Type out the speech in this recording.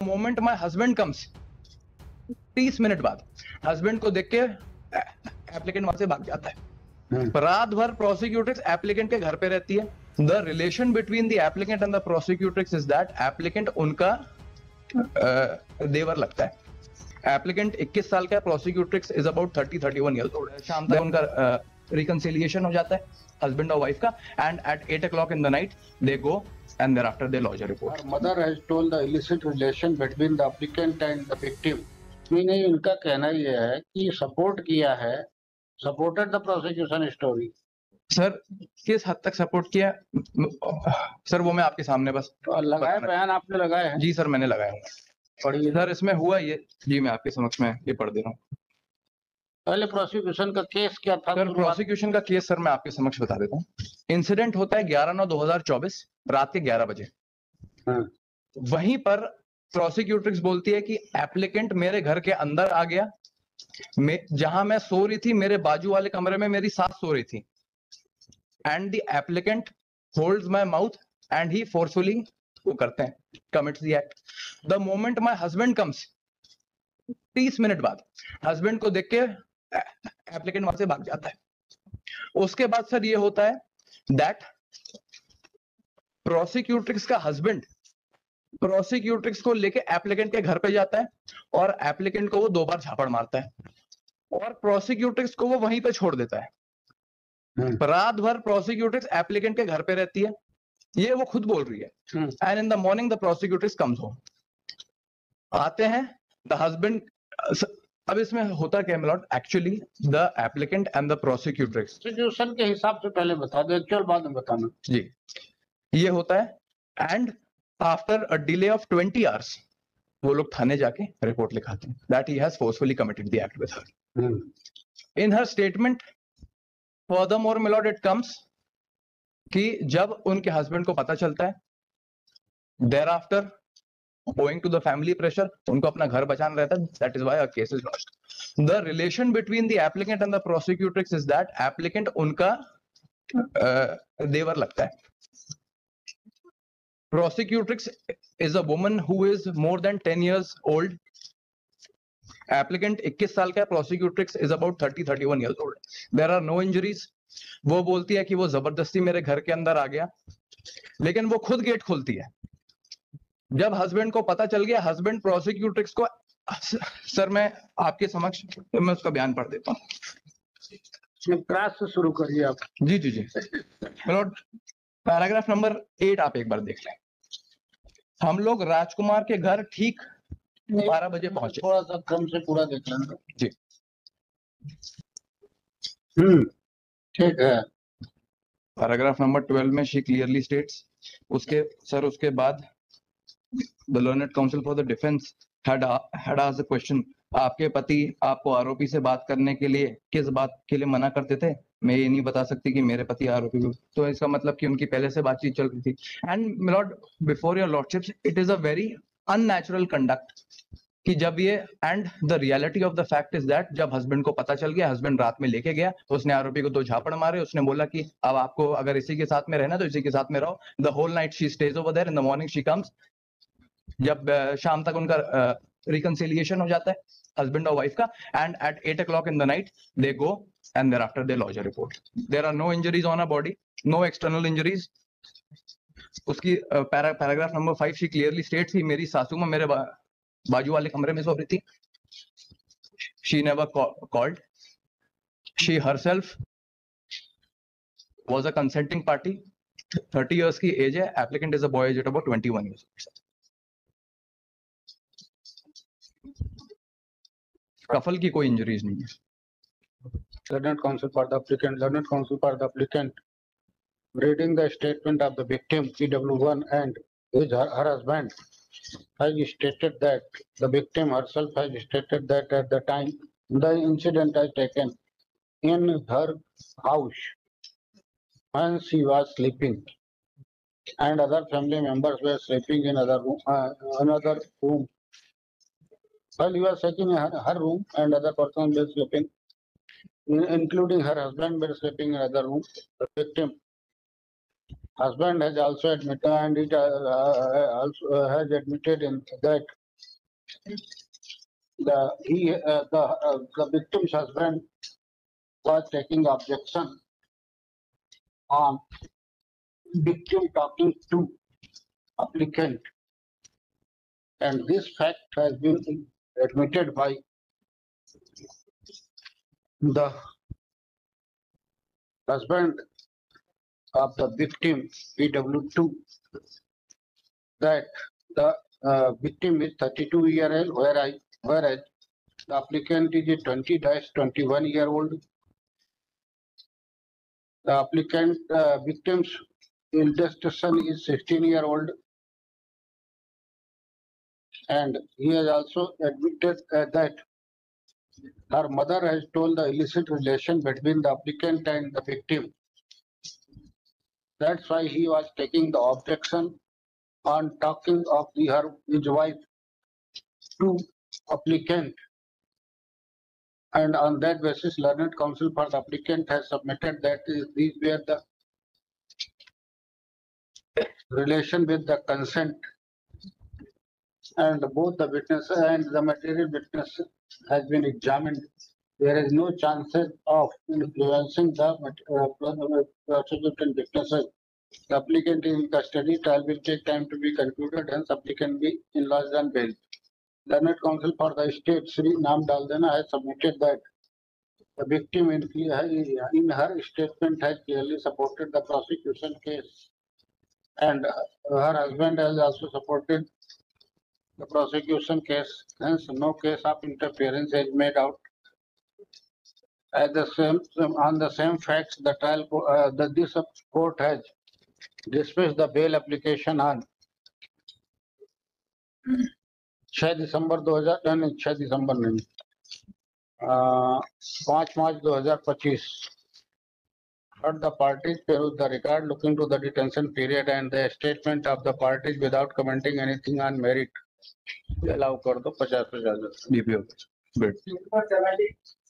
Moment my husband comes, 30 minute बाद husband को देख के एप्लीकेंट वहां से भाग जाता है। रात भर प्रोसिक्यूट्रिक्स एप्लीकेंट के घर पे रहती है। The relation between the applicant and the prosecutrix is that applicant उनका देवर लगता है। एप्लीकेंट 21 साल का है, prosecutrix is about 30-31 years old है। शाम तक उनका रिकंसिलिएशन हो जाता है हस्बैंड और वाइफ का, and eight 8 o'clock in the night they go and thereafter they lodge a report. Her mother has told the illicit relation between the applicant and the victim. नहीं, उनका कहना यह है कि सपोर्ट किया है, supported the prosecution story. Sir किस हद तक सपोर्ट किया सर वो मैं आपके सामने बस तो लगाए बयान आपने लगाए हैं? जी सर मैंने लगाया है। पढ़िए सर इसमें हुआ ये, जी मैं आपके समक्ष में ये पढ़ दे रहा हूँ। पहले प्रोसिक्यूशन का केस क्या था? सर प्रोसिक्यूशन का केस सर मैं आपके समक्ष बता देता हूँ। इंसिडेंट होता है 11/9/2024 रात के 11 बजे। वहीं पर प्रोसिक्यूट्रिक्स बोलती है कि एप्लीकेंट मेरे घर के अंदर आ गया, जहां मैं सो रही थी मेरे बाजू वाले कमरे में मेरी सास सो रही थी, and the applicant holds my mouth and he forcefully वो करते हैं commits the act. The moment my husband comes, 30 minute बाद हस्बैंड को देख के एप्लीकेंट वहां से भाग जाता है। उसके बाद सर ये होता है दैट प्रोसिक्यूट्रिक्स का हस्बैंड प्रोसिक्यूट्रिक्स को लेके एप्लीकेंट के घर पे जाता है और एप्लीकेंट को वो 2 बार झापड़ मारता है और प्रोसिक्यूट्रिक्स को वो वहीं पे छोड़ देता है। रात भर प्रोसिक्यूट्रिक्स एप्लीकेंट के घर पे रहती है, ये वो खुद बोल रही है। And in the morning the prosecutrix comes home. आते हैं द हस्बैंड। अब इसमें होता क्या milord, actually the applicant and the prosecutrix situation के हिसाब से पहले बता दो, एक्चुअल बाद में बताना। जी ये होता है and after a delay of 20 hours वो लोग थाने जाके रिपोर्ट लिखाते हैं that he has forcefully committed the act with her. In her statement furthermore milord it comes कि जब उनके हस्बैंड को पता चलता है thereafter owing to the family pressure उनको अपना घर बचाना रहता है, that is why a case is lodged. The relation between the applicant and the prosecutrix is that applicant उनका देवर लगता है। Prosecutrix is a woman who is more than 10 years old. Applicant 21 साल का है, prosecutrix is about 30-31 years old. There are no injuries. वो बोलती है कि वो जबरदस्ती मेरे घर के अंदर आ गया, लेकिन वो खुद गेट खोलती है। जब हस्बैंड को पता चल गया, हस्बैंड प्रोसिक्यूट्रिक्स को, सर मैं आपके समक्ष मैं उसका बयान पढ़ देता हूँ। क्लास से शुरू करिए आप। जी जी जी पैराग्राफ नंबर 8 आप एक बार देख लें। हम लोग राजकुमार के घर ठीक 12 बजे पहुंचे। थोड़ा सा क्रम से पूरा देख लेना जी। ठीक है। पैराग्राफ नंबर 12 में शी क्लियरली स्टेट्स, उसके बाद The learned counsel for the defense had asked the question, आपके पति आपको आरोपी से बात करने के लिए किस बात के लिए मना करते थे? मैं ये नहीं बता सकती कि मेरे पति आरोपी, तो इसका मतलब कि उनकी पहले से बातचीत चल रही थी। And milord before your lordships it is a very unnatural conduct कि जब ये, and the reality of the fact is that जब हस्बैंड को पता चल गया, हस्बैंड रात में लेके गया, तो उसने आरोपी को 2 झापड़ मारे। उसने बोला कि अब आपको अगर इसी के साथ में रहना तो इसी के साथ में रहो। The whole night she stays over there, in the morning she comes. जब शाम तक उनका रिकंसिलिएशन हो जाता है हस्बैंड और वाइफ का, and eight 8 o'clock in the night they go and thereafter they lodge a report. There are no injuries on her body, no external injuries. उसकी paragraph number 5 she clearly states कि मेरी सासू मां मेरे बाजू वाले कमरे में सो रही थी। She never called. She herself was a consenting party. 30 years की एज है, applicant is a boy age about 21 years. कफल की कोई इंजरीज नहीं है। Learned counsel for the applicant. Learned counsel for the applicant. Reading the statement of the victim PW1 and her husband has stated that the victim herself has stated that at the time the incident has taken in her house when she was sleeping and other family members were sleeping in another room. While he was taking her room and other persons were sleeping, including her husband, were sleeping in another room. The victim husband has also admitted, and it also has admitted in that the victim's husband was taking objection on victim talking to applicant, and this fact has been admitted by the husband of the victim, PW2, that the victim is 32-year-old, whereas the applicant is a 20-21-year-old. The applicant victim's eldest son is 16-year-old, and he has also admitted that her mother has told the illicit relation between the applicant and the victim. That's why he was taking the objection on talking of his wife to applicant. And on that basis, learned counsel for the applicant has submitted that these were the relation with the consent, and both the witness and the material witness has been examined. There is no chances of influencing the prosecuting witnesses. The applicant is in custody. Trial will take time to be concluded, hence applicant be enlarged on bail. Learned counsel for the state, Sri Nam Daldana, has submitted that the victim in her statement has clearly supported the prosecution case, and her husband has also supported the prosecution case. Hence, no case of interference is made out. On the same facts, the trial this court has dismissed the bail application on 6 December 2000 5 March 2025. Heard the parties peruse the record looking to the detention period and the statement of the parties without commenting anything on merit. Allow कर दो 50,000. DPO. Good.